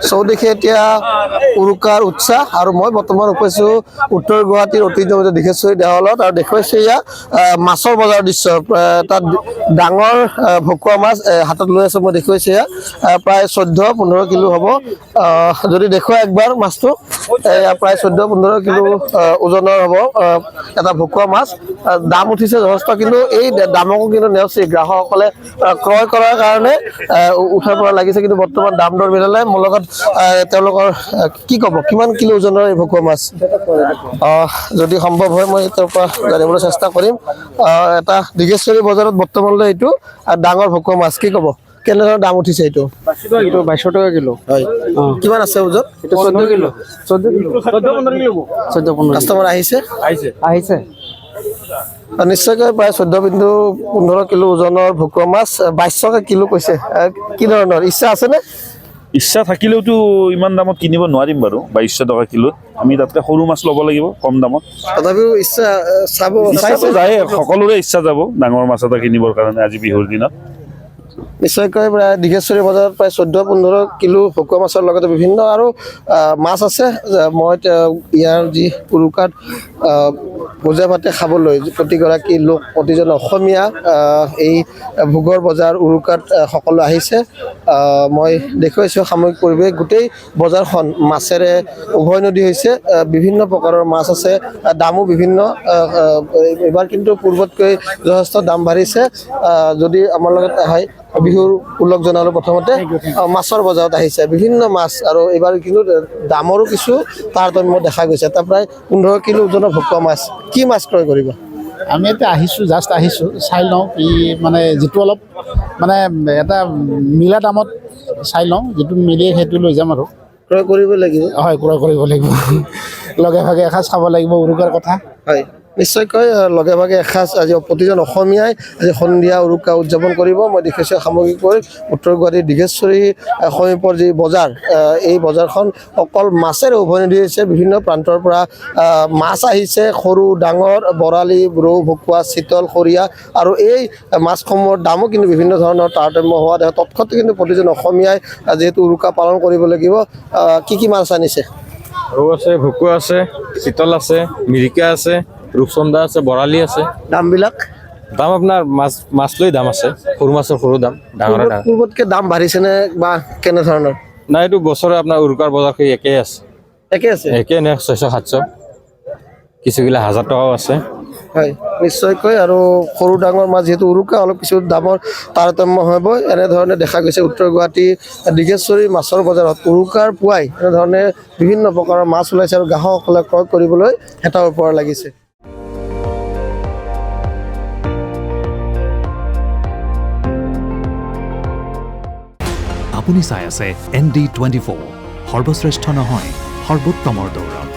চৌদিশে এতিয়া উৰুকাৰ উৎসাহ আৰু মই বৰ্তমান উপস্থিত উত্তৰ গুৱাহাটীৰ ঐতিহ্যমণ্ডিত দীঘেশ্বৰী দেৱালয়ত আৰু দেখুৱাইছে এয়া মাছৰ বজাৰৰ দৃশ্য তাত ডাঙৰ ভকুৱা মাছ হাতত লৈ আছে মই দেখুৱাইছে এয়া প্ৰায় 14-15 কিলো হ'ব যদি দেখুৱাই একবাৰ মাছটো প্ৰায় 14-15 কিলো ওজনৰ হ'ব এটা ভকুৱা মাছ দাম উঠিছে যথেষ্ট কিন্তু এই দামকো কিন্তু নেওচি গ্ৰাহকসকলে ক্ৰয় কৰাৰ কাৰণে উঠাৰ পৰা লাগিছে কিন্তু বৰ্তমান দাম দৰ মিলালে মোৰ লগত তেওঁলোকৰ কি ক'ব কিমান কিলো ওজনৰ এই ভকুৱা মাছ যদি সম্ভৱ হয় মই তেওঁৰ পৰা জানিবলৈ চেষ্টা কৰিম এটা দীঘেশ্বৰী বজাৰত বৰ্তমানলৈ এইটো ডাঙৰ ভকুৱা মাছ কি ক'ব কেনেধৰণৰ দাম উঠিছে এইটো 22 টকা কিলো হয় কিমান আছে ওজন এটা 14 কিলো 14 কিলো 14-15 কাষ্টমাৰ আহিছে নিশ্চয়কৈ প্ৰায় 14-15 কিলো ওজনৰ ভকুৱা মাছ 22 টকা কিলো কৈছে কি ধৰণৰ ইচ্ছা আছেনে ইচ্ছা থাকিলেওতো ইমান দামত কিনিব নোৱাৰিম বাৰু 2200 টকা কিলো আমি তাতকৈ সৰু মাছ ল'ব লাগিব কম দামত তথাপিও ইচ্ছা চাব যায় সকলোৰে ইচ্ছা যাব ডাঙৰ মাছ এটা কিনিবৰ কাৰণে আজি বিহুৰ দিনত নিশ্চয়কৈ প্ৰায় দীঘেশ্বৰী বজাৰত প্ৰায় 14-15 কিলো ভকুৱা মাছৰ লগতে বিভিন্ন আৰু মাছ আছে মই ইয়াৰ যি উৰুকাত ভোজে ভাতে খাবলৈ প্ৰতিগৰাকী লোক প্ৰতিজন অসমীয়া এই ভোগৰ বজাৰ উৰুকাত সকলো আহিছে মই দেখুৱাইছোঁ সামূহিক পৰিৱেশ গোটেই বজাৰখন মাছেৰে উভৈনদী হৈছে বিভিন্ন প্ৰকাৰৰ মাছ আছে দামো বিভিন্ন এইবাৰ কিন্তু পূৰ্বতকৈ যথেষ্ট দাম বাঢ়িছে যদি আমাৰ লগত হয় বিহুৰ উল্লেখ জনালোঁ প্ৰথমতে মাছৰ বজাৰত আহিছে বিভিন্ন মাছ আৰু এইবাৰ কিন্তু দামৰো কিছু তাৰতম্য দেখা গৈছে এটা প্ৰায় 15 কিলো ওজনৰ ভকুৱা মাছ কি মাছ ক্ৰয় কৰিব আমি এতিয়া জাষ্ট আহিছোঁ চাই লওঁ কি মানে যিটো অলপ মানে এটা মিলা দামত চাই লওঁ যিটো মিলে সেইটো লৈ যাম আৰু ক্ৰয় কৰিব লাগিব হয় ক্ৰয় কৰিব লাগিব লগে ভাগে এসাঁজ খাব লাগিব উৰুকাৰ কথা হয় নিশ্চয়কৈ লগে ভাগে এসাঁজ আজি প্ৰতিজন অসমীয়াই আজি সন্ধিয়া উৰুকা উদযাপন কৰিব মই দেখিছোঁ সামগ্ৰিকভাৱে উত্তৰ গুৱাহাটীৰ দীঘেশ্বৰী সমীপৰ যি বজাৰ এই বজাৰখন অকল মাছেৰে উভৈনদী হৈছে বিভিন্ন প্ৰান্তৰ পৰা মাছ আহিছে সৰু ডাঙৰ বৰালি ৰৌ ভকুৱা চিতল খৰিয়া আৰু এই মাছসমূহৰ দামো কিন্তু বিভিন্ন ধৰণৰ তাৰতম্য হোৱা দেখা তৎক্ষণাতে কিন্তু প্ৰতিজন অসমীয়াই যিহেতু উৰুকা পালন কৰিব লাগিব কি মাছ আনিছে ৰৌ আছে ভকুৱা আছে চিতল আছে মিৰিকা আছে ৰূপচন্দা আছে বৰালি আছে দামবিলাক দাম আপোনাৰ মাছ লৈ দাম আছে সৰু মাছৰ সৰু দাম ডাঙৰ পূৰ্বতকৈ দাম বাঢ়িছেনে বা কেনেধৰণৰ নাই এইটো বছৰে আপোনাৰ উৰুকাৰ বজাৰ একেই আছে একে নে 600-700 কিছুগিলা 1000 টকাও আছে হয় নিশ্চয়কৈ আৰু সৰু ডাঙৰ মাছ যিহেতু উৰুকা অলপ কিছু দামৰ তাৰতম্য হ'ব এনেধৰণে দেখা গৈছে উত্তৰ গুৱাহাটী দীঘেশ্বৰী মাছৰ বজাৰত উৰুকাৰ পুৱাই এনেধৰণে বিভিন্ন প্ৰকাৰৰ মাছ ওলাইছে আৰু গ্ৰাহকসকলে ক্ৰয় কৰিবলৈ হেতাৰ ওপৰত লাগিছে আপুনি চাই আছে ND24 সৰ্বশ্ৰেষ্ঠ নহয় সৰ্বোত্তমৰ দৌৰত